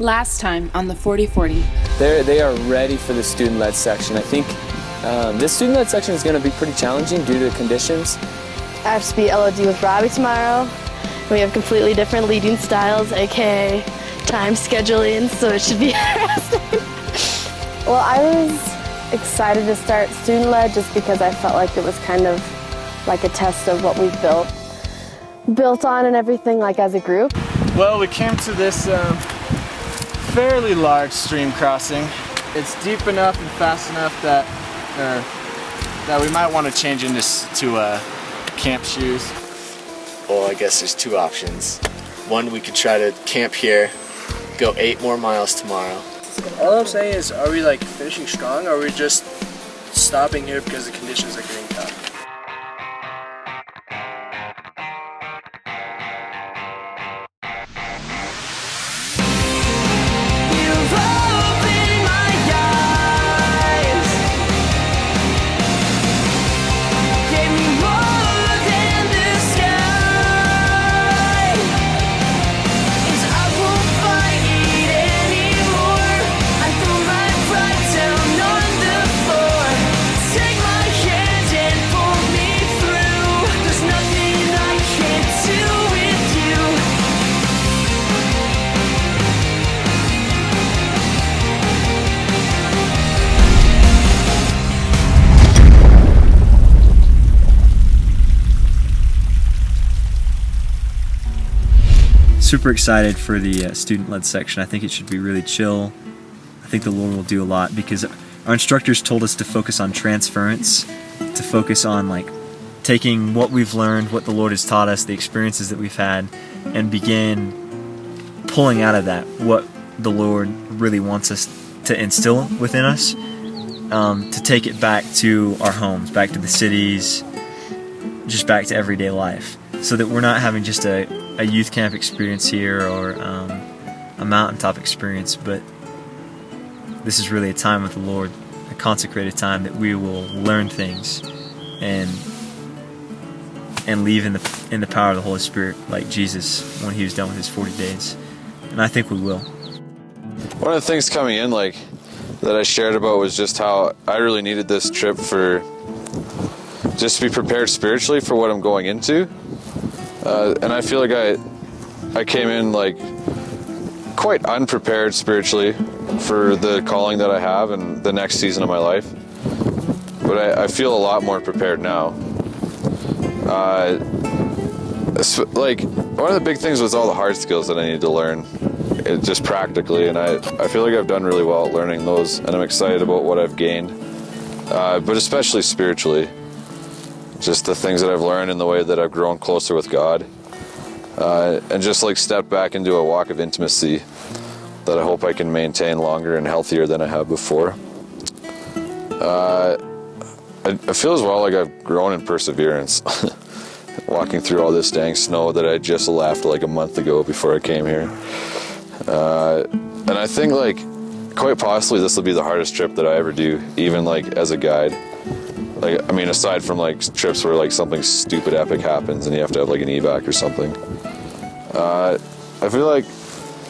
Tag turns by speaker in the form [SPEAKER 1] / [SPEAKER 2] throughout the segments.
[SPEAKER 1] Last time on the 40/40.
[SPEAKER 2] They are ready for the student-led section. I think this student-led section is going to be pretty challenging due to the conditions.
[SPEAKER 3] I have to be LOD with Robbie tomorrow. We have completely different leading styles, aka time scheduling, so it should be interesting. Well, I was excited to start student-led just because I felt like it was kind of like a test of what we've built on and everything, like as a group.
[SPEAKER 4] Well, we came to this fairly large stream crossing. It's deep enough and fast enough that we might want to change into camp shoes.
[SPEAKER 5] Well, I guess there's two options. One, we could try to camp here, go 8 more miles tomorrow.
[SPEAKER 6] All I'm saying is, are we like finishing strong, or are we just stopping here because the conditions are getting tough?
[SPEAKER 7] Super excited for the student-led section. I think it should be really chill. I think the Lord will do a lot because our instructors told us to focus on transference, to focus on like taking what we've learned, what the Lord has taught us, the experiences that we've had, and begin pulling out of that what the Lord really wants us to instill within us, to take it back to our homes, back to the cities, just back to everyday life, so that we're not having just a youth camp experience here or a mountaintop experience, but this is really a time with the Lord, a consecrated time that we will learn things and leave in the power of the Holy Spirit, like Jesus when he was done with his 40 days. And I think we will.
[SPEAKER 8] One of the things coming in that I shared about was just how I really needed this trip for just to be prepared spiritually for what I'm going into. And I feel like I came in quite unprepared spiritually for the calling that I have and the next season of my life. But I feel a lot more prepared now. One of the big things was all the hard skills that I needed to learn, just practically, and I feel like I've done really well at learning those, and I'm excited about what I've gained, but especially spiritually. Just the things that I've learned and the way that I've grown closer with God, and just stepped back into a walk of intimacy that I hope I can maintain longer and healthier than I have before. I feel as well like I've grown in perseverance, walking through all this dang snow that I just left a month ago before I came here. And I think quite possibly this will be the hardest trip that I ever do, even as a guide. Aside from trips where something stupid epic happens and you have to have an evac or something. I feel like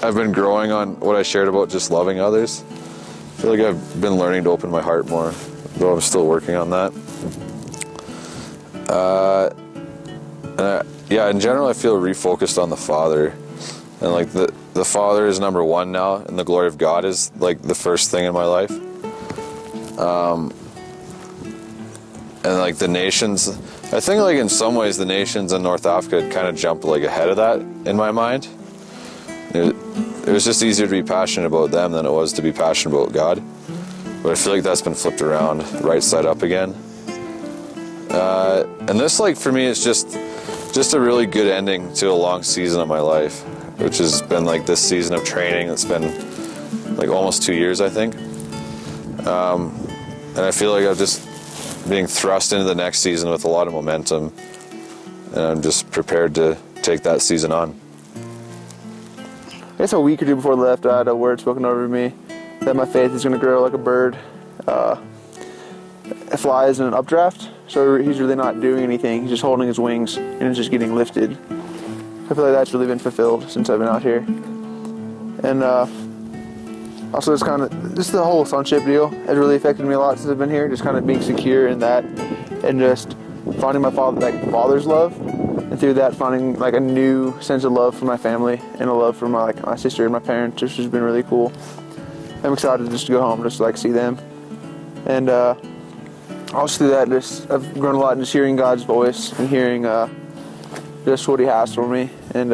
[SPEAKER 8] I've been growing on what I shared about just loving others. I feel like I've been learning to open my heart more, though I'm still working on that. In general I feel refocused on the Father. And the Father is number one now, and the glory of God is the first thing in my life. And the nations, I think in some ways the nations in North Africa had kind of jumped ahead of that in my mind. It was just easier to be passionate about them than it was to be passionate about God. But I feel like that's been flipped around, right side up again. And this for me is just a really good ending to a long season of my life, which has been this season of training. It's been almost 2 years, I think. And I feel like I've just being thrust into the next season with a lot of momentum, and I'm just prepared to take that season on.
[SPEAKER 9] I guess a week or two before I left, I had a word spoken over me that my faith is going to grow like a bird. It flies in an updraft, so he's really not doing anything. He's just holding his wings and it's just getting lifted. I feel like that's really been fulfilled since I've been out here. And Also, it's kind of just the whole sonship deal has really affected me a lot since I've been here. Just kind of being secure in that, and just finding my father's love, and through that finding like a new sense of love for my family and a love for my sister and my parents, which has been really cool. I'm excited just to go home, just to like see them, and also through that, just I've grown a lot in just hearing God's voice and hearing just what He has for me, and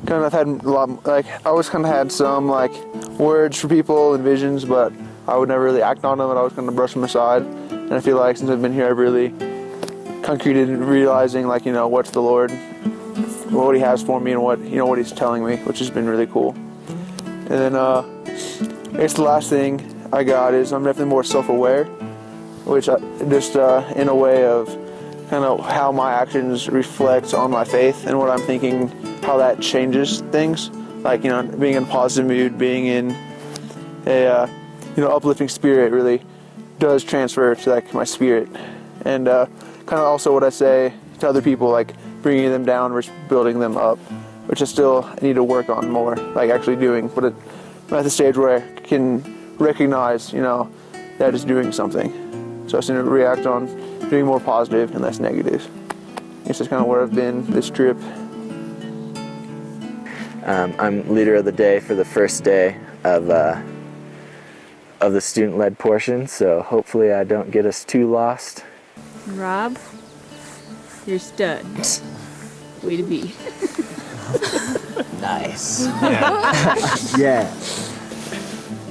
[SPEAKER 9] kind of I've had a lot, like I always kind of had some like words for people and visions, but I would never really act on them, and I always kind of brush them aside. And I feel like since I've been here, I've really concreted in realizing like, you know, what's the Lord, what He has for me, and what, you know, what He's telling me, which has been really cool. And then I guess the last thing I got is I'm definitely more self-aware, which just in a way of kind of how my actions reflect on my faith and what I'm thinking, how that changes things. Like, you know, being in a positive mood, being in a you know, uplifting spirit really does transfer to like my spirit. And kind of also what I say to other people, like bringing them down versus building them up, which I still need to work on more, like actually doing. But I'm at the stage where I can recognize, you know, that is doing something. So I just need to react on doing more positive and less negative. I guess that's kind of where I've been this trip.
[SPEAKER 5] I'm leader of the day for the first day of the student-led portion, so hopefully I don't get us too lost.
[SPEAKER 10] Rob, you're stud. Way to be.
[SPEAKER 5] Nice.
[SPEAKER 7] Yeah.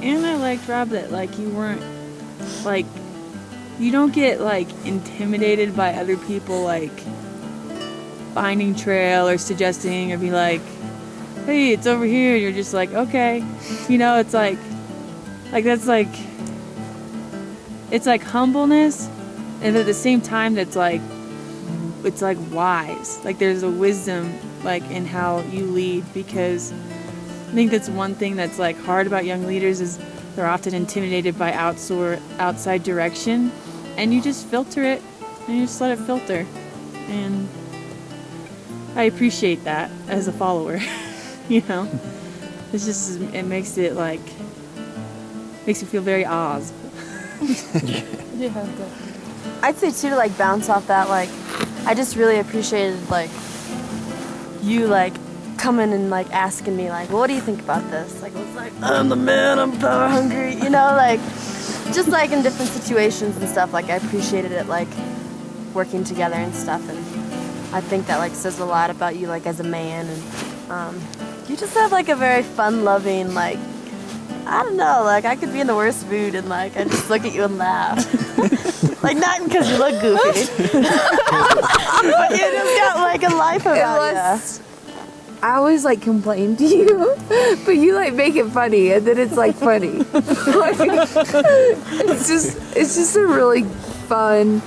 [SPEAKER 10] And I liked, Rob, that like you weren't like, you don't get like intimidated by other people like finding trail or suggesting or be like, hey, it's over here. You're just like, okay. You know, it's like that's like, it's like humbleness, and at the same time that's like, it's like wise. Like there's a wisdom like in how you lead, because I think that's one thing that's like hard about young leaders is they're often intimidated by outside direction, and you just filter it and you just let it filter. And I appreciate that as a follower. You know, it's just, it makes it like, makes you feel very Oz.
[SPEAKER 3] Yeah. I'd say too, to like bounce off that, like I just really appreciated like you like coming and like asking me like, well, what do you think about this? Like it was like, I'm the man, I'm power hungry, you know, like just like in different situations and stuff. Like I appreciated it, like working together and stuff, and I think that like says a lot about you like as a man. And you just have like a very fun-loving, like, I don't know, like I could be in the worst mood and like I just look at you and laugh. Like not because you look goofy, but you just got like a life about you.
[SPEAKER 11] I always like complain to you, but you like make it funny, and then it's like funny. Like, it's just a really fun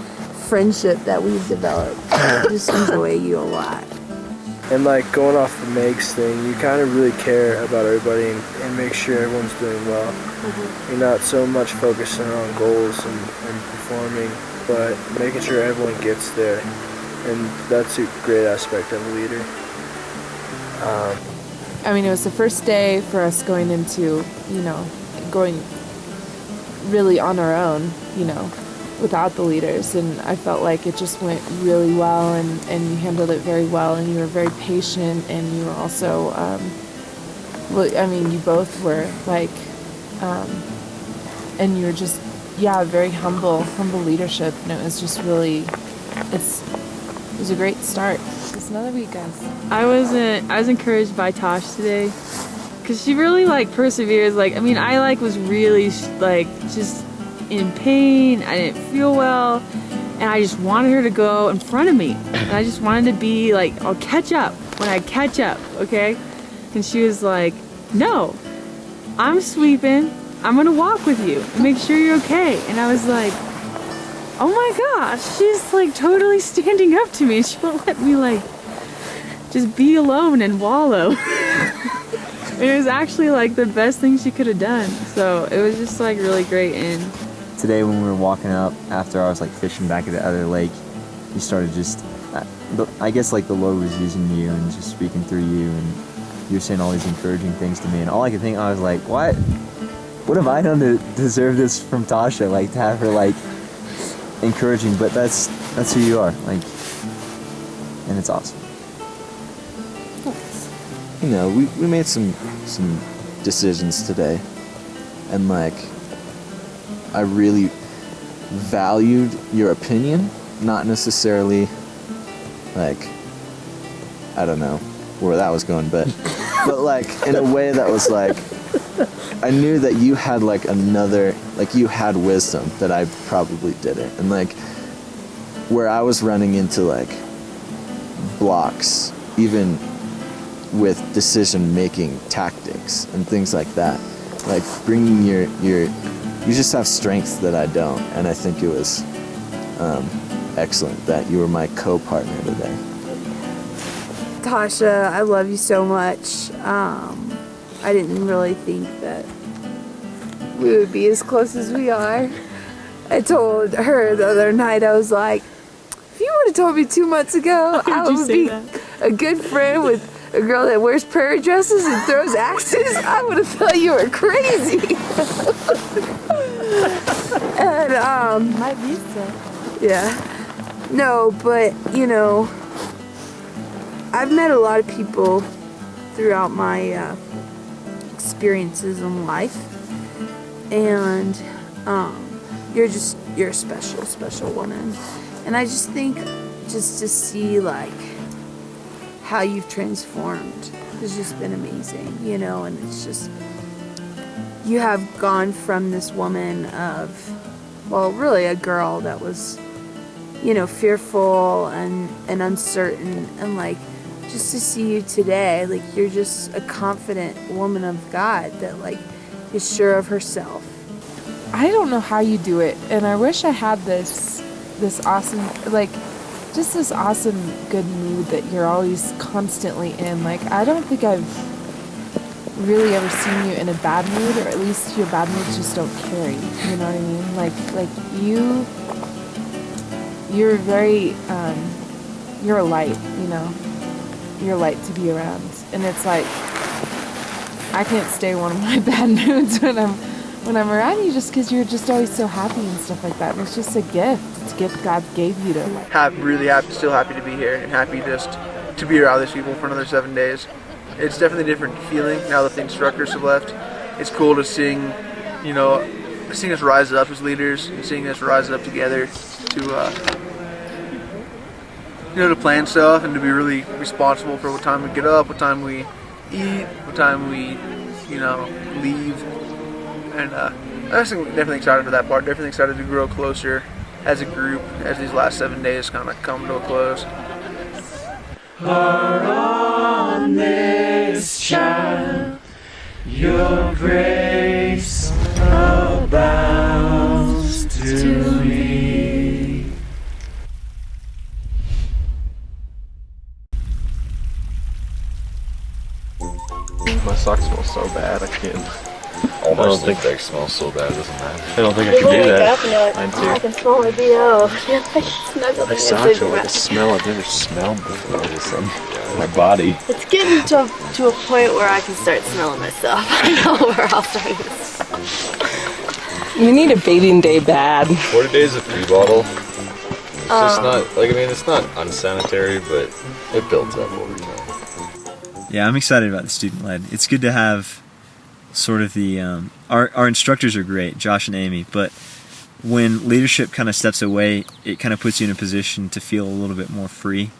[SPEAKER 11] friendship that we've developed. I just enjoy you a lot.
[SPEAKER 6] And like going off the Megs thing, you kind of really care about everybody and make sure everyone's doing well. You're not so much focusing on goals and performing, but making sure everyone gets there. And that's a great aspect of a leader.
[SPEAKER 11] I mean, it was the first day for us going into, you know, going really on our own, you know, without the leaders, and I felt like it just went really well, and you handled it very well, and you were very patient, and you were also, well, I mean, you both were like, and you were just, yeah, very humble leadership, and it was just really, it was a great start. It's another week, guys.
[SPEAKER 10] I was encouraged by Tosh today, because she really like perseveres. Like, I mean, I like was really like just in pain. I didn't feel well, and I just wanted her to go in front of me, and I just wanted to be like, I'll catch up when I catch up, okay? And she was like, no, I'm sweeping, I'm gonna walk with you and make sure you're okay. And I was like, oh my gosh, she's like totally standing up to me. She won't let me like just be alone and wallow. It was actually like the best thing she could have done. So it was just like really great. And
[SPEAKER 7] today when we were walking up after I was like fishing back at the other lake, you started just, I guess like the Lord was using you and just speaking through you, and you're saying all these encouraging things to me, and all I could think, I was like, what have I done to deserve this from Tasha? Like, to have her like encouraging, but that's who you are, like, and it's awesome.
[SPEAKER 5] You know, we made some decisions today, and like, I really valued your opinion, not necessarily like, I don't know where that was going, but like in a way that was like, I knew that you had like another, like you had wisdom that I probably didn't, and like where I was running into like blocks, even with decision-making tactics and things like that, like bringing your you just have strengths that I don't, and I think it was excellent that you were my co-partner today.
[SPEAKER 12] Tasha, I love you so much. I didn't really think that we would be as close as we are. I told her the other night, I was like, if you would have told me 2 months ago I would be a good friend with a girl that wears prayer dresses and throws axes, I would have thought you were crazy. And
[SPEAKER 11] might be so.
[SPEAKER 12] yeah, no, but you know, I've met a lot of people throughout my experiences in life, and you're a special woman, and I just think just to see like how you've transformed has just been amazing, you know, and it's just, you have gone from this woman of, well, really a girl that was, you know, fearful and uncertain, and like just to see you today, like you're just a confident woman of God that like is sure of herself.
[SPEAKER 11] I don't know how you do it, and I wish I had this awesome, like, just this awesome good mood that you're always constantly in. Like, I don't think I've really ever seen you in a bad mood, or at least your bad moods just don't carry, you know what I mean? Like you're very, you're a light, you know? You're a light to be around. And it's like, I can't stay in one of my bad moods when I'm around you, just because you're just always so happy and stuff like that. And it's just a gift. It's a gift God gave you to like.
[SPEAKER 9] Really happy, still happy to be here, and happy just to be around these people for another 7 days. It's definitely a different feeling now that the instructors have left. It's cool to sing, you know, seeing us rise up as leaders, and seeing us rise up together to, you know, to plan stuff and to be really responsible for what time we get up, what time we eat, what time we, you know, leave. And I'm definitely excited for that part. Definitely excited to grow closer as a group as these last 7 days kind of come to a close.
[SPEAKER 13] Are on this child, your grace abounds to me.
[SPEAKER 14] My socks smell so bad, I can't.
[SPEAKER 8] All my slick bags smell so bad, it doesn't matter.
[SPEAKER 14] I don't think I can do that.
[SPEAKER 3] Mine too. I can smell my BO.
[SPEAKER 14] My socks are like a smell I've never smelled before. It's on my body.
[SPEAKER 3] It's getting to a point where I can start smelling myself. I know where I'll start this.
[SPEAKER 15] We need a bathing day bad.
[SPEAKER 8] 40 days of free bottle. It's just not, like, I mean, it's not unsanitary, but it builds up over time.
[SPEAKER 7] Yeah, I'm excited about the student led. It's good to have sort of the our instructors are great, Josh and Amy, but when leadership kind of steps away, it kind of puts you in a position to feel a little bit more free,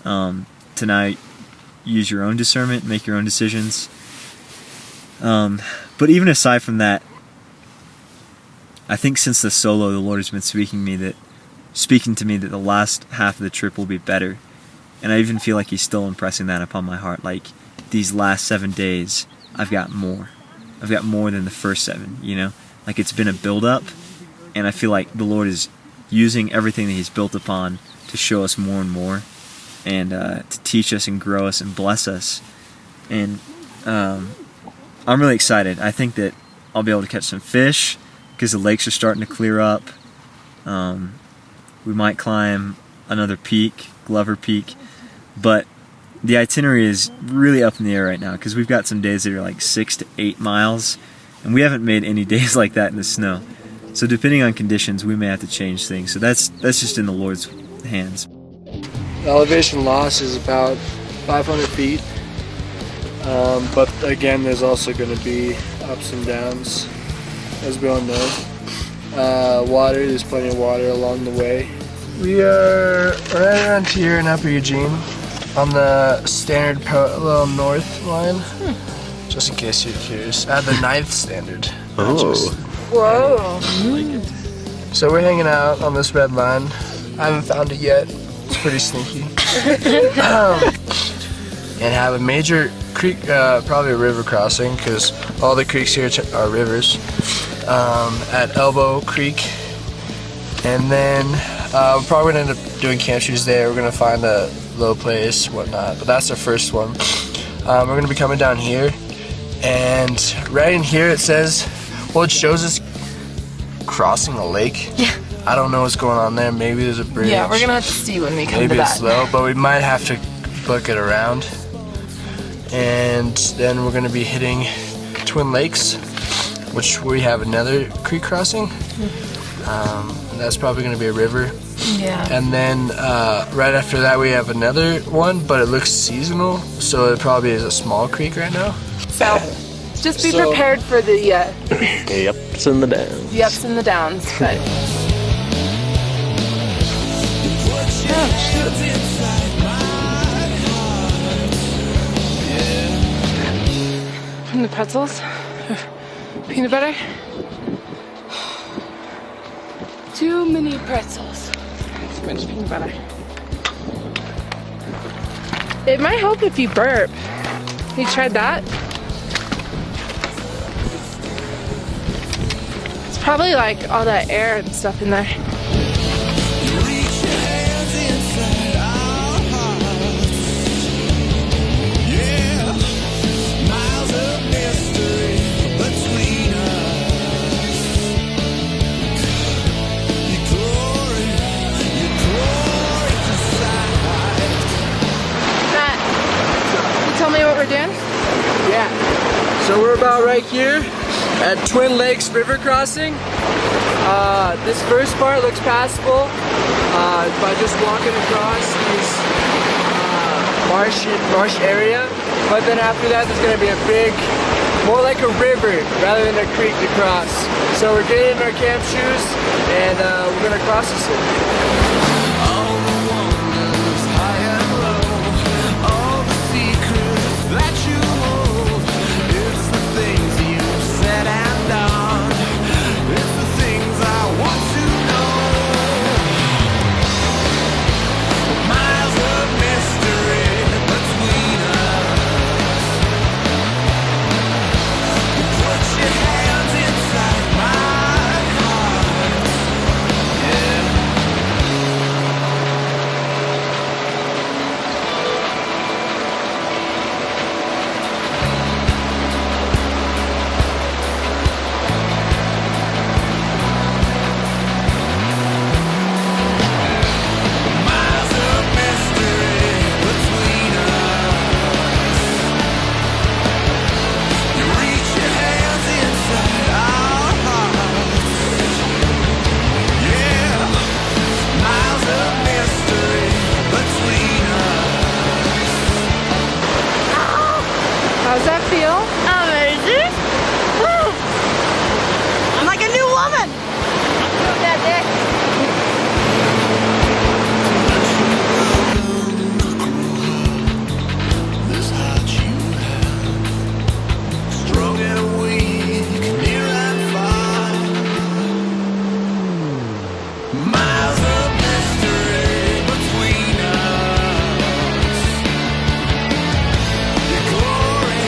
[SPEAKER 7] to now use your own discernment, make your own decisions. But even aside from that, I think since the solo, the Lord has been speaking to me that the last half of the trip will be better, and I even feel like He's still impressing that upon my heart. Like, these last 7 days, I've got more than the first 7, you know? Like, it's been a build-up, and I feel like the Lord is using everything that He's built upon to show us more and more, and to teach us and grow us and bless us. And I'm really excited. I think that I'll be able to catch some fish, because the lakes are starting to clear up. We might climb another peak, Glover Peak, but the itinerary is really up in the air right now because we've got some days that are like 6 to 8 miles, and we haven't made any days like that in the snow. So depending on conditions, we may have to change things. So that's just in the Lord's hands.
[SPEAKER 6] The elevation loss is about 500 feet, but again, there's also going to be ups and downs, as we all know. Water, there's plenty of water along the way. We are right around here in Upper Eugene on the standard parallel north line, just in case you're curious, at the 9th standard.
[SPEAKER 11] Whoa.
[SPEAKER 6] So we're hanging out on this red line. I haven't found it yet. It's pretty sneaky. And have a major creek, probably a river crossing, because all the creeks here are rivers, at Elbow Creek. And then we're probably going to end up doing camp shoes there. We're going to find a low place, whatnot, but that's our first one. We're going to be coming down here, and right in here it says, well, it shows us crossing a lake.
[SPEAKER 11] Yeah.
[SPEAKER 6] I don't know what's going on there. Maybe there's a bridge.
[SPEAKER 11] Yeah, we're gonna have to see when we come
[SPEAKER 6] Maybe
[SPEAKER 11] to that.
[SPEAKER 6] it's low, but we might have to book it around. And then we're gonna be hitting Twin Lakes, which we have another creek crossing. And that's probably gonna be a river.
[SPEAKER 11] Yeah.
[SPEAKER 6] And then right after that we have another one, but it looks seasonal, so it probably is a small creek right now.
[SPEAKER 11] So just be prepared for the
[SPEAKER 14] ups and the downs.
[SPEAKER 11] The ups and the downs, but. And the pretzels, peanut butter. Too many pretzels. Too much peanut butter. It might help if you burp. You tried that? It's probably like all that air and stuff in there. Tell me what we're doing?
[SPEAKER 6] Yeah. So we're about right here at Twin Lakes River Crossing. This first part looks passable by just walking across these marsh area. But then after that, there's going to be a big, more like a river rather than a creek to cross. So we're getting in our camp shoes and we're going to cross this thing.
[SPEAKER 11] How's that feel?
[SPEAKER 3] Amazing. Woo. I'm like a new woman. That
[SPEAKER 13] This heart you have, strong and weak, near and far, miles of mystery between us. Your glory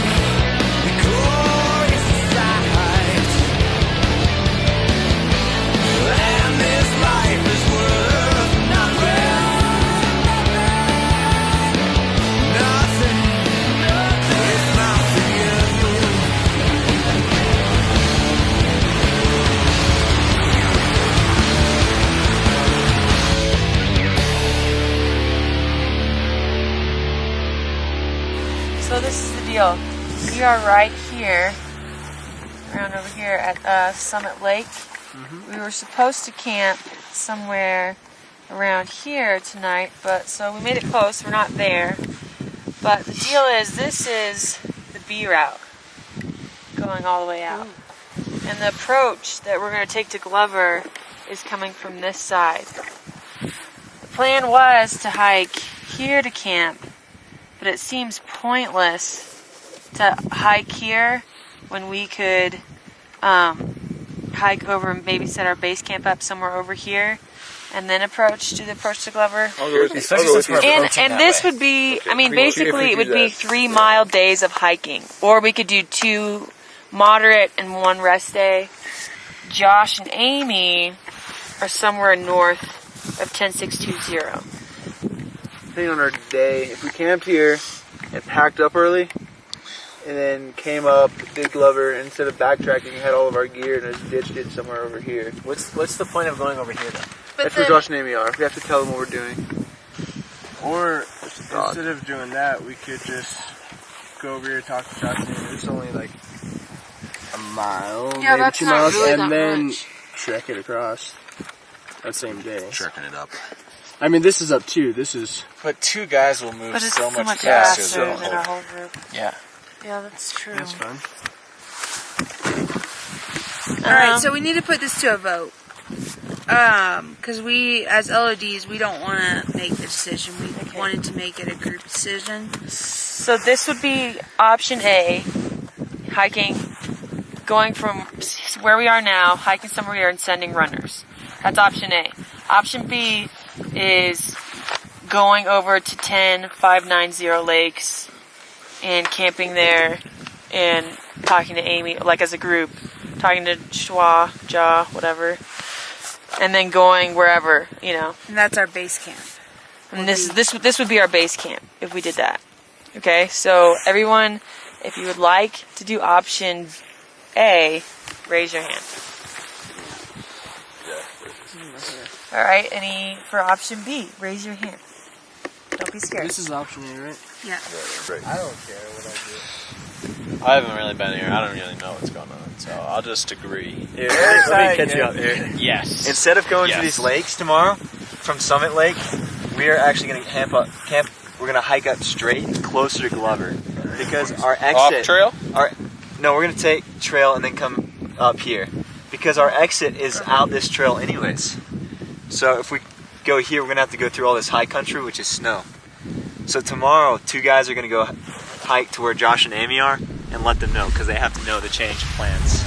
[SPEAKER 10] So this is the deal. We are right here, around over here at Summit Lake. We were supposed to camp somewhere around here tonight, but so we made it close. We're not there. But the deal is, this is the B route going all the way out. And the approach that we're going to take to Glover is coming from this side. The plan was to hike here to camp, but it seems pointless to hike here when we could hike over and maybe set our base camp up somewhere over here and then do the approach to Glover. And this would be, I mean, basically it would be 3 mile days of hiking. Or we could do 2 moderate and 1 rest day. Josh and Amy are somewhere north of 10620.
[SPEAKER 9] Depending on our day, if we camped here and packed up early, and then came up, did Glover, instead of backtracking, had all of our gear and just ditched it somewhere over here.
[SPEAKER 4] What's the point of going over here then?
[SPEAKER 9] That's where Josh and Amy are. We have to tell them what we're doing.
[SPEAKER 6] Or instead of doing that, we could just go over here, talk to Josh and Amy. It's only like a mile,
[SPEAKER 12] Yeah,
[SPEAKER 6] maybe
[SPEAKER 12] that's
[SPEAKER 6] 2
[SPEAKER 12] not
[SPEAKER 6] miles,
[SPEAKER 12] really
[SPEAKER 6] and
[SPEAKER 12] that
[SPEAKER 6] then
[SPEAKER 12] much.
[SPEAKER 6] trek it across that same day.
[SPEAKER 14] Trekking it up.
[SPEAKER 6] I mean, this is up too. This is.
[SPEAKER 4] But 2 guys will move
[SPEAKER 10] But it's
[SPEAKER 4] so
[SPEAKER 10] so
[SPEAKER 4] much
[SPEAKER 10] faster
[SPEAKER 4] faster
[SPEAKER 10] than a whole group.
[SPEAKER 4] Yeah.
[SPEAKER 10] Yeah, that's true.
[SPEAKER 6] That's fun.
[SPEAKER 12] Alright, so we need to put this to a vote. Because we, as LODs, we don't want to make the decision. We wanted to make it a group decision.
[SPEAKER 10] So this would be option A, hiking, going from where we are now, hiking somewhere here and sending runners. That's option A. Option B is going over to 10590 Lakes and camping there and talking to Amy, like as a group, talking to Schwa, Ja, whatever, and then going wherever, you know.
[SPEAKER 12] And that's our base camp.
[SPEAKER 10] And this would be our base camp if we did that. Okay, so everyone, if you would like to do option A, raise your hand. All right, any for option B, raise your hand. Don't be scared.
[SPEAKER 6] This is option A, right?
[SPEAKER 12] Yeah.
[SPEAKER 6] I don't care what I do.
[SPEAKER 14] I haven't really been here. I don't really know what's going on, so I'll just agree.
[SPEAKER 7] Here, let me catch you up here.
[SPEAKER 14] Yes.
[SPEAKER 7] Instead of going
[SPEAKER 14] Yes.
[SPEAKER 7] to these lakes tomorrow, from Summit Lake, we are actually going to camp. We're going to hike up straight, closer to Glover, because our exit.
[SPEAKER 14] Off trail?
[SPEAKER 7] No, we're going to take trail and then come up here, because our exit is out this trail anyways. So if we go here, we're going to have to go through all this high country, which is snow. So tomorrow, 2 guys are going to go hike to where Josh and Amy are and let them know, because they have to know the change of plans.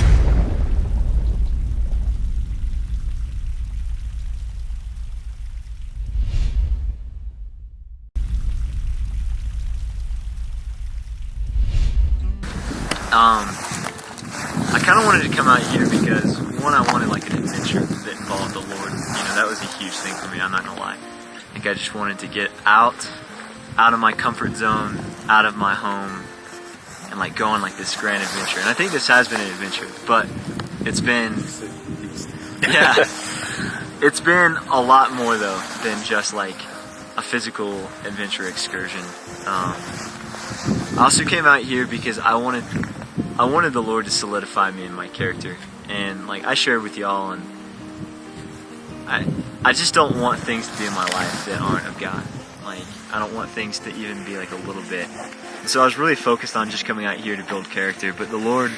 [SPEAKER 7] I kind of wanted to come out here because, one, I wanted like an adventure that involved the Lord. You know, that was a huge thing for me, I'm not gonna lie. I think I just wanted to get out of my comfort zone, out of my home, and like go on like this grand adventure. And I think this has been an adventure, but it's been, yeah, it's been a lot more though than just like a physical adventure excursion. I also came out here because I wanted the Lord to solidify me in my character, and like I shared with y'all, and I just don't want things to be in my life that aren't of God. Like I don't want things to even be like a little bit. So I was really focused on just coming out here to build character, but the Lord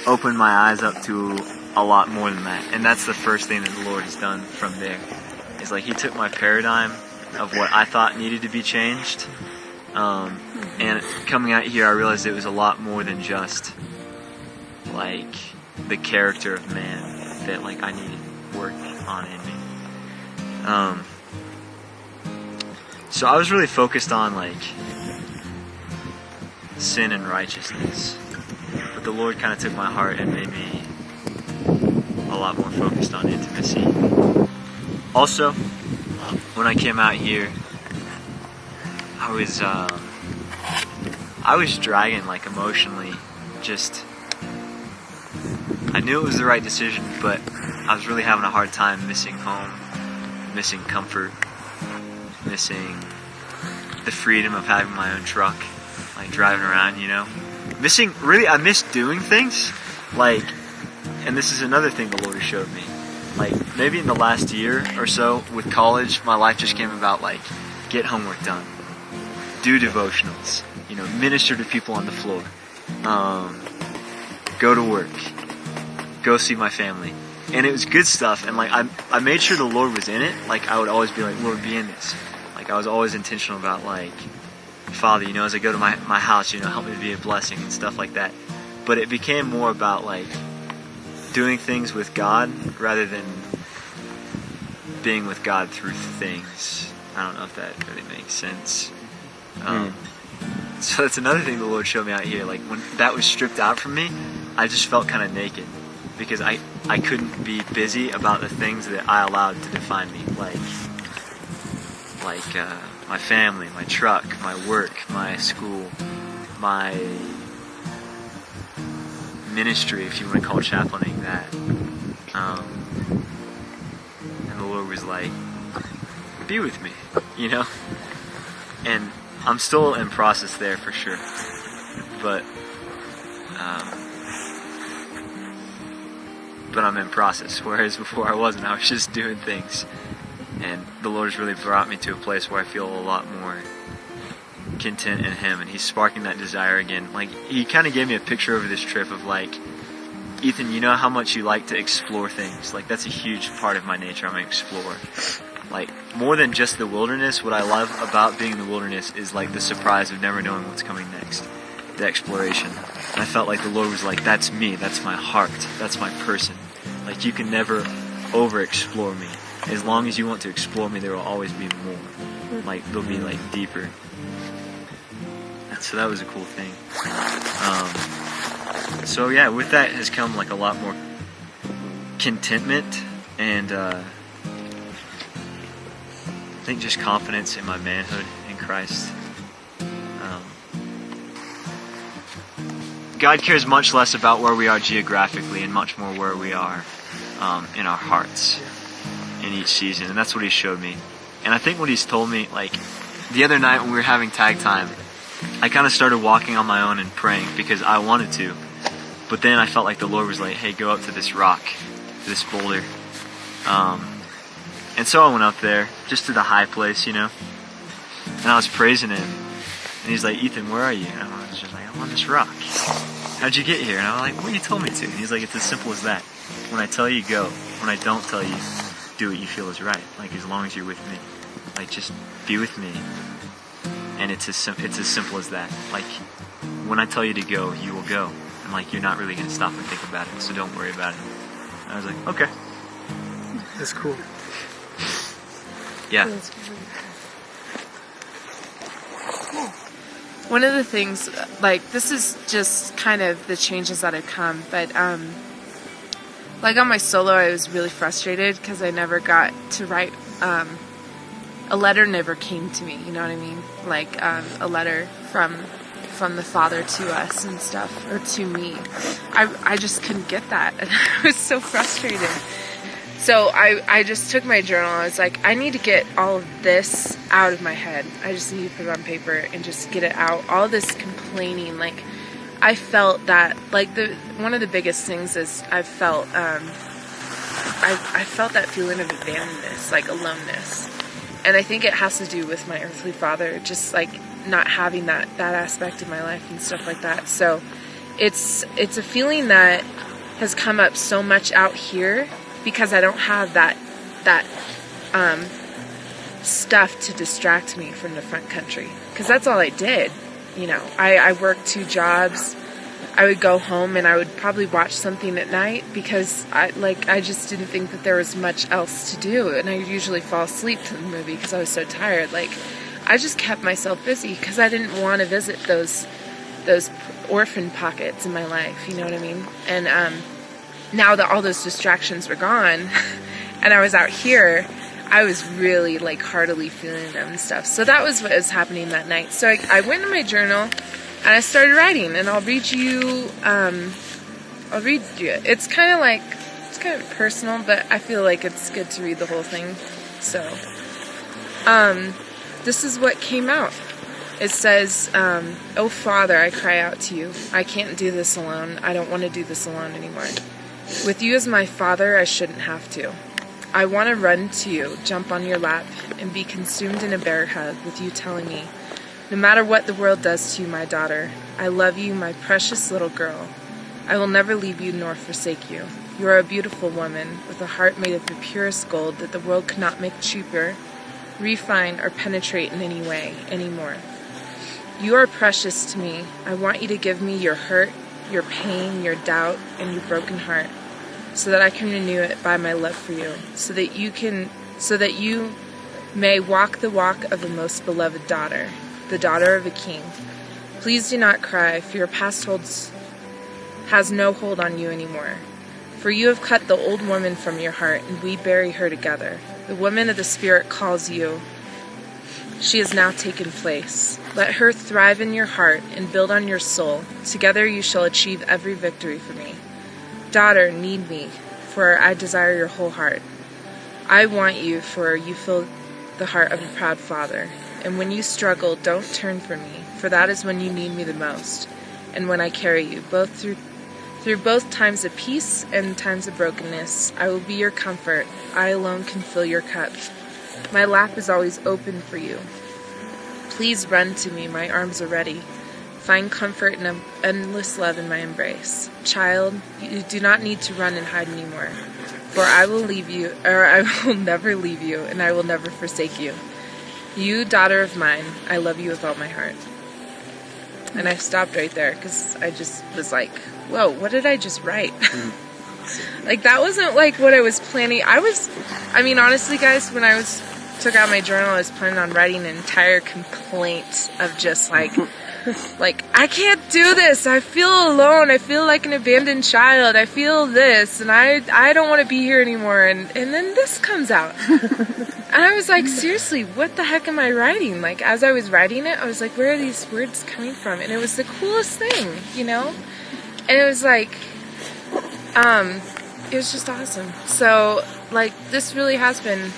[SPEAKER 7] opened my eyes up to a lot more than that, and that's the first thing that the Lord has done from there. Is like He took my paradigm of what I thought needed to be changed. And coming out here, I realized it was a lot more than just like the character of man that like I needed work on in me. So I was really focused on like sin and righteousness, but the Lord kind of took my heart and made me a lot more focused on intimacy. Also, when I came out here, I was dragging like emotionally. Just I knew it was the right decision, but I was really having a hard time missing home, missing comfort, missing the freedom of having my own truck. like driving around, you know. I miss doing things, like, and this is another thing the Lord has showed me. Like, maybe in the last year or so with college, my life just came about like, get homework done, do devotionals, you know, minister to people on the floor, go to work, go see my family. And it was good stuff, and like I made sure the Lord was in it. Like, I would always be like, Lord, be in this. Like, I was always intentional about like, Father, you know, as I go to my house, you know, help me to be a blessing and stuff like that. But it became more about like doing things with God rather than being with God through things. I don't know if that really makes sense. So that's another thing the Lord showed me out here. Like, when that was stripped out from me, I just felt kind of naked, because I couldn't be busy about the things that I allowed to define me, like my family, my truck, my work, my school, my ministry, if you want to call chaplaining that. And the Lord was like, be with me, you know? And I'm still in process there for sure, but I'm in process, whereas before I wasn't. I was just doing things, and the Lord has really brought me to a place where I feel a lot more content in Him, and He's sparking that desire again. Like, He kind of gave me a picture over this trip of like, Ethan, you know how much you like to explore things. Like, that's a huge part of my nature. I'm an explorer. Like, more than just the wilderness, what I love about being in the wilderness is like the surprise of never knowing what's coming next, the exploration. And I felt like the Lord was like, that's me, that's my heart, that's my person. Like, you can never over-explore me. As long as you want to explore me, there will always be more. Like, there'll be like deeper. And so that was a cool thing. So yeah, with that has come like a lot more contentment and I think just confidence in my manhood in Christ. God cares much less about where we are geographically and much more where we are in our hearts in each season, and that's what He showed me. And I think what He's told me, like the other night when we were having tag time, I kind of started walking on my own and praying because I wanted to, but then I felt like the Lord was like, hey, go up to this rock, this boulder. And so I went up there, just to the high place, you know, and I was praising Him. And He's like, Ethan, where are you? And I was just like, I'm on this rock. How'd you get here? And I'm like, well, you told me to. And He's like, it's as simple as that. When I tell you, go. When I don't tell you, do what you feel is right. Like, as long as you're with me. Like, just be with me. And it's as simple as that. Like, when I tell you to go, you will go. And like, you're not really going to stop and think about it, so don't worry about it. And I was like, okay.
[SPEAKER 6] That's cool.
[SPEAKER 7] Yeah.
[SPEAKER 11] One of the things, like, this is just kind of the changes that have come, but like on my solo, I was really frustrated because I never got to write, a letter never came to me, you know what I mean? Like, a letter from the Father to us and stuff, or to me. I just couldn't get that, and I was so frustrated. So I just took my journal. I was like, I need to get all of this out of my head. I just need to put it on paper and just get it out. All this complaining, like, I felt that, like, one of the biggest things is I felt that feeling of abandonedness, like aloneness. And I think it has to do with my earthly father, just like not having that aspect of my life and stuff like that. So it's a feeling that has come up so much out here because I don't have that stuff to distract me from the front country. Because that's all I did. You know, I worked 2 jobs. I would go home and I would probably watch something at night because I just didn't think that there was much else to do. And I usually fall asleep to the movie because I was so tired. Like, I just kept myself busy because I didn't want to visit those orphan pockets in my life. You know what I mean? And now that all those distractions were gone and I was out here, I was really like heartily feeling them and stuff. So that was what was happening that night. So I went in my journal and I started writing, and I'll read you it. It's kind of personal, but I feel like it's good to read the whole thing. So, this is what came out. It says, "Oh Father, I cry out to you. I can't do this alone. I don't want to do this alone anymore. With you as my Father, I shouldn't have to. I want to run to you, jump on your lap, and be consumed in a bear hug with you telling me, no matter what the world does to you, my daughter, I love you, my precious little girl. I will never leave you nor forsake you. You are a beautiful woman with a heart made of the purest gold that the world could not make cheaper, refine, or penetrate in any way anymore. You are precious to me. I want you to give me your hurt, your pain, your doubt, and your broken heart, so that I can renew it by my love for you, so that you may walk the walk of a most beloved daughter, the daughter of a king. Please do not cry, for your past has no hold on you anymore. For you have cut the old woman from your heart, and we bury her together. The woman of the Spirit calls you. She has now taken place. Let her thrive in your heart and build on your soul. Together you shall achieve every victory for me. Daughter, need me, for I desire your whole heart. I want you, for you fill the heart of a proud father. And when you struggle, don't turn from me, for that is when you need me the most, and when I carry you, both through both times of peace and times of brokenness. I will be your comfort. I alone can fill your cup. My lap is always open for you. Please run to me, my arms are ready. Find comfort and endless love in my embrace. Child, you do not need to run and hide anymore, for I will never leave you, and I will never forsake you. You, daughter of mine, I love you with all my heart. And I stopped right there, because I just was like, whoa, what did I just write? Like, that wasn't like what I was planning. Honestly, guys, when I took out my journal, I was planning on writing an entire complaint of just like, I can't do this. I feel alone. I feel like an abandoned child. I feel this, and I don't want to be here anymore. And then this comes out. And I was like, seriously, what the heck am I writing? Like, as I was writing it, I was like, where are these words coming from? And it was the coolest thing, you know? And it was like, it was just awesome. So, like, this really has been,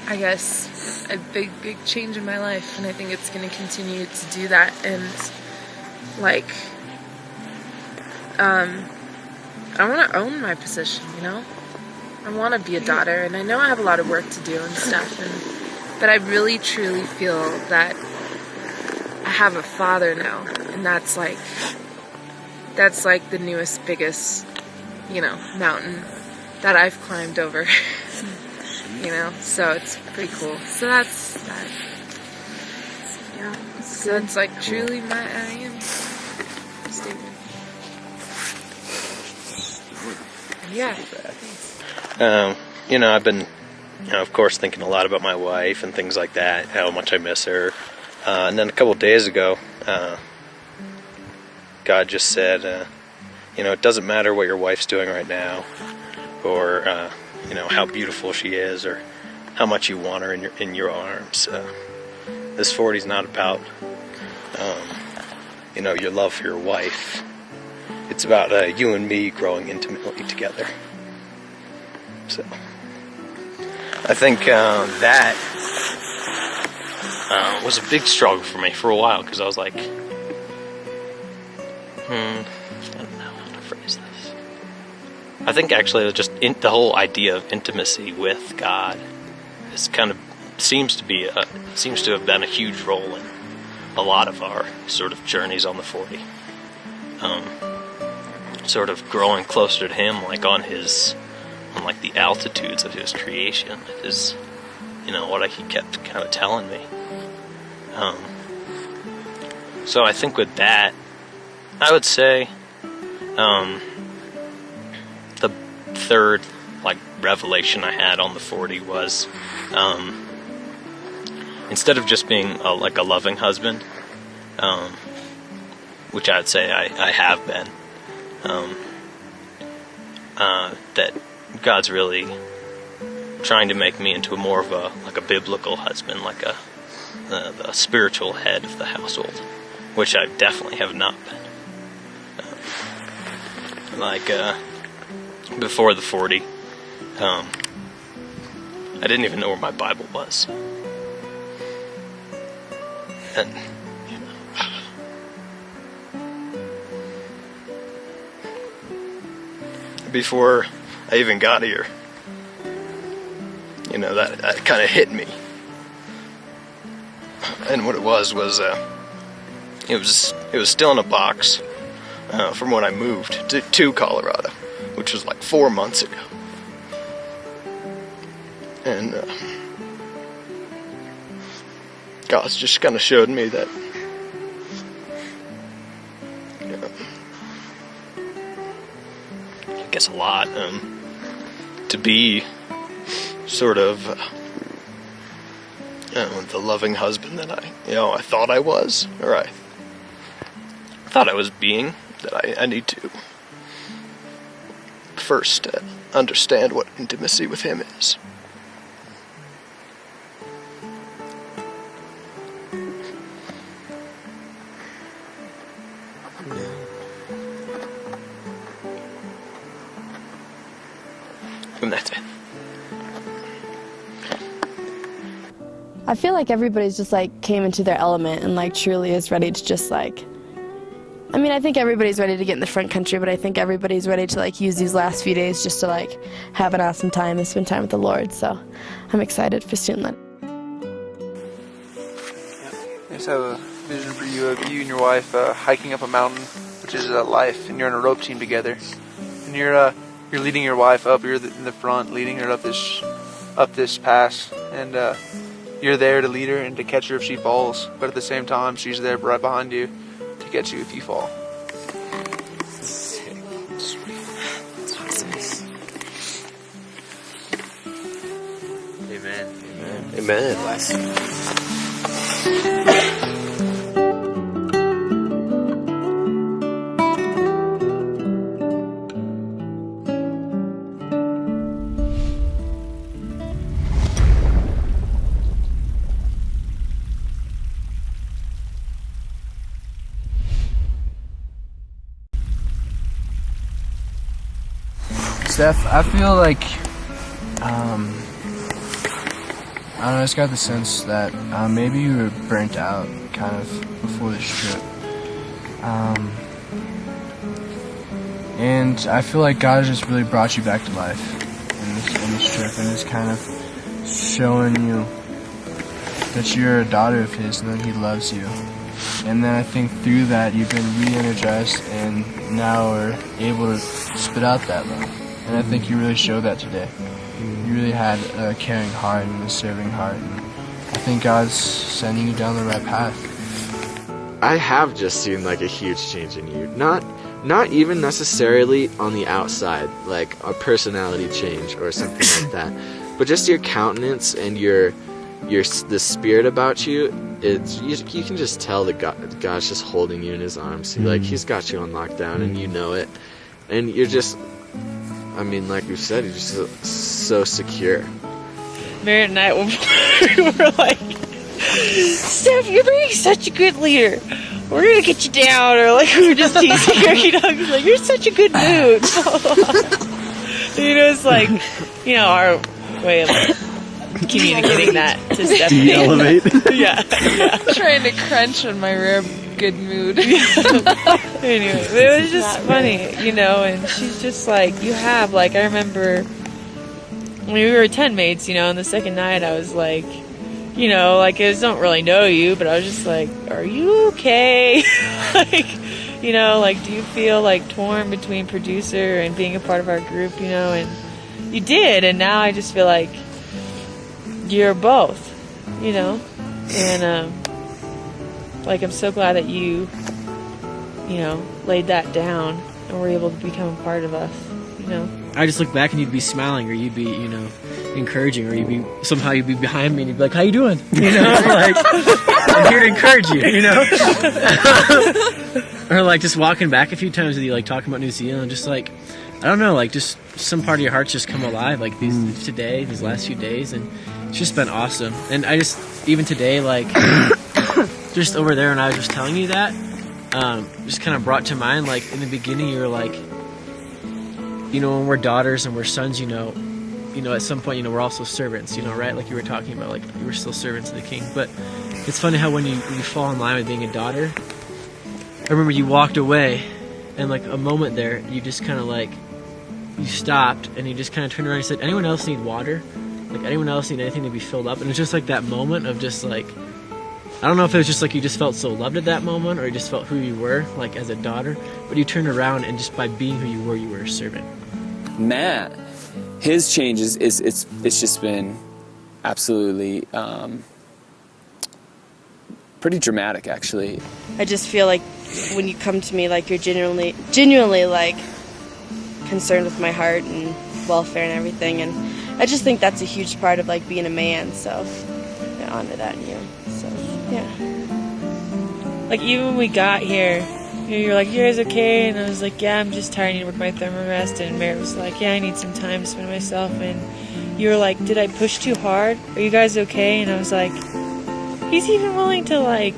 [SPEAKER 11] I guess, a big, big change in my life. And I think it's going to continue to do that. And, like, I want to own my position, you know? I want to be a daughter, and I know I have a lot of work to do and stuff, but I really, truly feel that I have a father now, and that's like the newest, biggest, mountain that I've climbed over, so it's pretty cool. So that's that. Yeah, so it's like truly I am statement. Yeah.
[SPEAKER 16] I've been, of course, thinking a lot about my wife and things like that, how much I miss her. And then a couple of days ago, God just said, it doesn't matter what your wife's doing right now, or, how beautiful she is, or how much you want her in your arms. This 40's not about, your love for your wife. It's about you and me growing intimately together. So, I think that was a big struggle for me for a while, because I was like, I don't know how to phrase this. I think actually it was just the whole idea of intimacy with God is kind of seems to have been a huge role in a lot of our sort of journeys on the 40. Sort of growing closer to Him, like on the altitudes of His creation, is, what He kept kind of telling me. So I think with that, I would say, the third, revelation I had on the 40 was, instead of just being a loving husband, which I'd say I have been, that God's really trying to make me into more of a biblical husband, the spiritual head of the household, which I definitely have not been. Before the 40, I didn't even know where my Bible was. And before I even got here, that kind of hit me. And what it was it was still in a box from when I moved to Colorado, which was like 4 months ago. And God's just kind of showed me that I guess a lot to be sort of the loving husband that I thought I was, or I thought I was being, that I need to first understand what intimacy with him is. And that's it.
[SPEAKER 3] I feel like everybody's just like came into their element and like truly is ready to just like, I mean, I think everybody's ready to get in the front country, but I think everybody's ready to like use these last few days just to like have an awesome time and spend time with the Lord. So I'm excited for Student Led.
[SPEAKER 9] I just have a vision for you of you and your wife hiking up a mountain, which is life, and you're on a rope team together, and you're leading your wife up. You're in the front, leading her up this pass, and you're there to lead her and to catch her if she falls. But at the same time, she's there right behind you to catch you if you fall.
[SPEAKER 16] Amen. Amen. Amen.
[SPEAKER 6] Steph, I feel like, I don't know, I just got the sense that maybe you were burnt out kind of before this trip. And I feel like God has just really brought you back to life in this trip and is kind of showing you that you're a daughter of His and that He loves you. And then I think through that you've been re-energized and now are able to spit out that love. And I think you really showed that today. You really had a caring heart and a serving heart. And I think God's sending you down the right path.
[SPEAKER 5] I have just seen like a huge change in you. Not even necessarily on the outside, like a personality change or something like that, but just your countenance and the spirit about you. You can just tell that God's just holding you in His arms. Like He's got you on lockdown, and you know it. And you're just, I mean, like you said, you're just so secure.
[SPEAKER 10] Merritt and I were like, Steph, you're being such a good leader. We're gonna get you down, or like we were just teasing her, He's like, you're such a good mood. It's like, our way of communicating that to Stephanie.
[SPEAKER 7] De-elevate.
[SPEAKER 10] yeah.
[SPEAKER 11] Trying to crunch on my rare good mood.
[SPEAKER 10] Anyway, it was just funny, and she's just like, you have, like, I remember when we were tent mates, on the second night, I was like, I don't really know you, but I was just like, are you okay? Do you feel like torn between producer and being a part of our group, and you did, and now I just feel like you're both, and I'm so glad that you laid that down and were able to become a part of us,
[SPEAKER 17] I just look back and you'd be smiling, or you'd be, encouraging, or you'd be behind me and you'd be like, how you doing? Like, I'm here to encourage you, Or like just walking back a few times with you, like talking about New Zealand, just like, I don't know, like just some part of your heart's just come alive, like these last few days, and it's just been awesome. And I just, even today, like, just over there, and I was just telling you that, just kind of brought to mind, like, in the beginning, you were like, when we're daughters and we're sons, at some point, we're also servants, right? Like you were talking about, like, you were still servants of the King. But, it's funny how when you fall in line with being a daughter, I remember you walked away, and like a moment there, you just kind of like, you stopped, and you just kind of turned around and said, anyone else need water? Like, anyone else need anything to be filled up? And it's just like that moment of just like, I don't know if it was just like you just felt so loved at that moment, or you just felt who you were, like as a daughter, but you turned around and just by being who you were a servant.
[SPEAKER 2] Matt, his changes, it's just been absolutely pretty dramatic, actually.
[SPEAKER 3] I just feel like when you come to me, like you're genuinely like concerned with my heart and welfare and everything, and I just think that's a huge part of like being a man. So I honor that in you. So yeah.
[SPEAKER 10] Like even when we got here, you were like, "You guys okay?" And I was like, "Yeah, I'm just tired. I need to work my thermarest." And Merritt was like, "Yeah, I need some time to spend myself." And you were like, "Did I push too hard? Are you guys okay?" And I was like, "He's even willing to like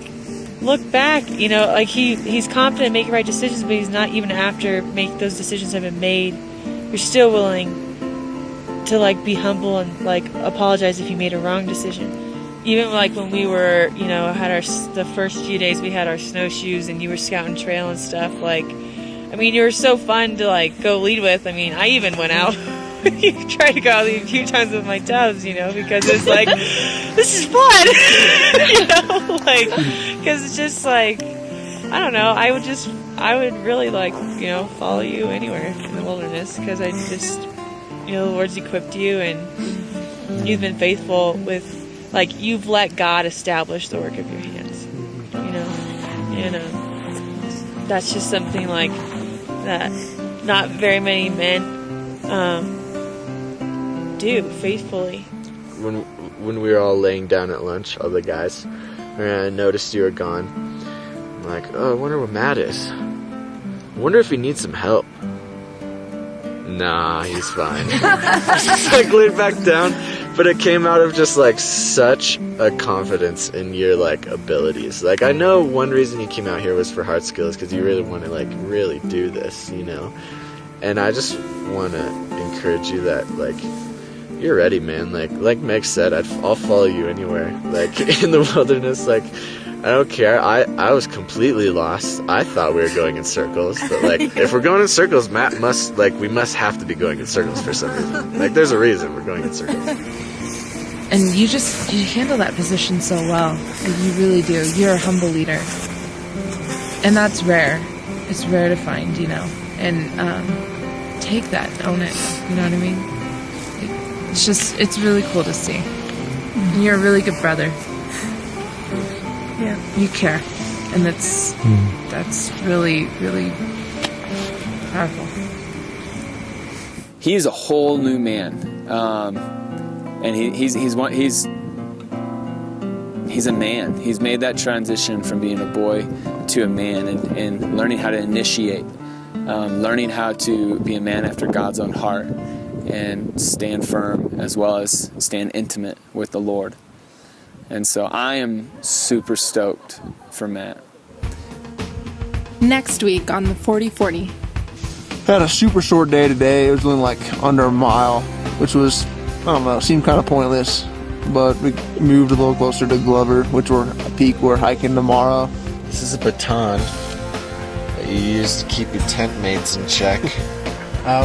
[SPEAKER 10] look back, you know, like he's confident in making right decisions, but he's not even after those decisions have been made. You're still willing to like be humble and like apologize if you made a wrong decision." Even like when we were, you know, had the first few days we had our snowshoes and you were scouting trail and stuff, like, I mean, you were so fun to like go lead with. I mean, I even went out. You tried to go out a few times with my tubs, you know, because it's like, this is fun, you know, like, because it's just like, I don't know, I would really like, you know, follow you anywhere in the wilderness, because I just, you know, the Lord's equipped you and you've been faithful with, like, you've let God establish the work of your hands, you know, and that's just something like that not very many men do faithfully.
[SPEAKER 6] When we were all laying down at lunch, all the guys, and I noticed you were gone, I'm like, oh, I wonder where Matt is. I wonder if he needs some help. Nah, he's fine. Just like laid back down, but it came out of just like such a confidence in your like abilities. Like, I know one reason you came out here was for hard skills, because you really want to like really do this, you know. And I just want to encourage you that like, you're ready, man. Like Meg said, I'll follow you anywhere. Like in the wilderness, like I don't care. I was completely lost. I thought we were going in circles, but like if we're going in circles, Matt must we must have to be going in circles for some reason. Like there's a reason we're going in circles.
[SPEAKER 11] And you handle that position so well. Like, you really do. You're a humble leader, and that's rare. It's rare to find, you know. And take that, own it. You know what I mean? It's really cool to see. And you're a really good brother. Yeah. You care. And that's really, really powerful.
[SPEAKER 2] He's a whole new man. And he's a man. He's made that transition from being a boy to a man, and learning how to initiate, learning how to be a man after God's own heart, and stand firm as well as stand intimate with the Lord. And so I am super stoked for Matt.
[SPEAKER 1] Next week on the 4040.
[SPEAKER 9] Had a super short day today. It was only like under a mile, which was, I don't know, seemed kind of pointless. But we moved a little closer to Glover, which we're a peak we're hiking tomorrow.
[SPEAKER 5] This is a baton that you use to keep your tent mates in check.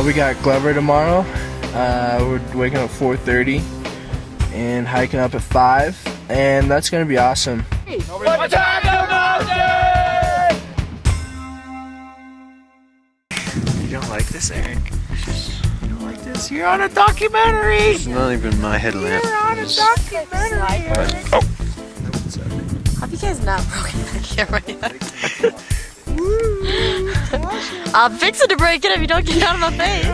[SPEAKER 6] We got Glover tomorrow. We're waking up at 4:30 and hiking up at 5, and that's gonna be awesome.
[SPEAKER 13] Attack the mountain!
[SPEAKER 5] You don't like this, Eric? You don't like this?
[SPEAKER 13] You're on a documentary!
[SPEAKER 5] It's not even my headlamp.
[SPEAKER 13] You're on a documentary!
[SPEAKER 5] Oh!
[SPEAKER 3] Have you guys not broken that camera yet? I'm fixing to break it if you don't get out of my face.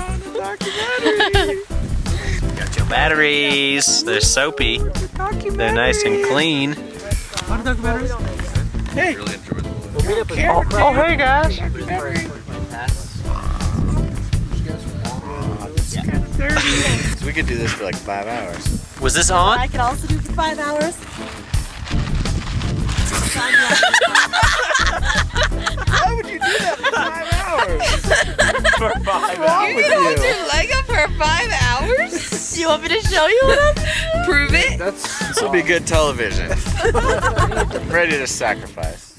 [SPEAKER 16] Got your batteries. They're soapy. They're nice and clean.
[SPEAKER 13] Hey! Oh, hey guys!
[SPEAKER 5] So we could do this for like 5 hours.
[SPEAKER 16] Was this on?
[SPEAKER 3] I could also do it for 5 hours.
[SPEAKER 13] Why would you do that for 5 hours? For 5 hours?
[SPEAKER 3] You're gonna hold your leg up for 5 hours? You want me to show you what I'm doing?
[SPEAKER 18] prove it?
[SPEAKER 4] This will be good television. I'm ready to sacrifice.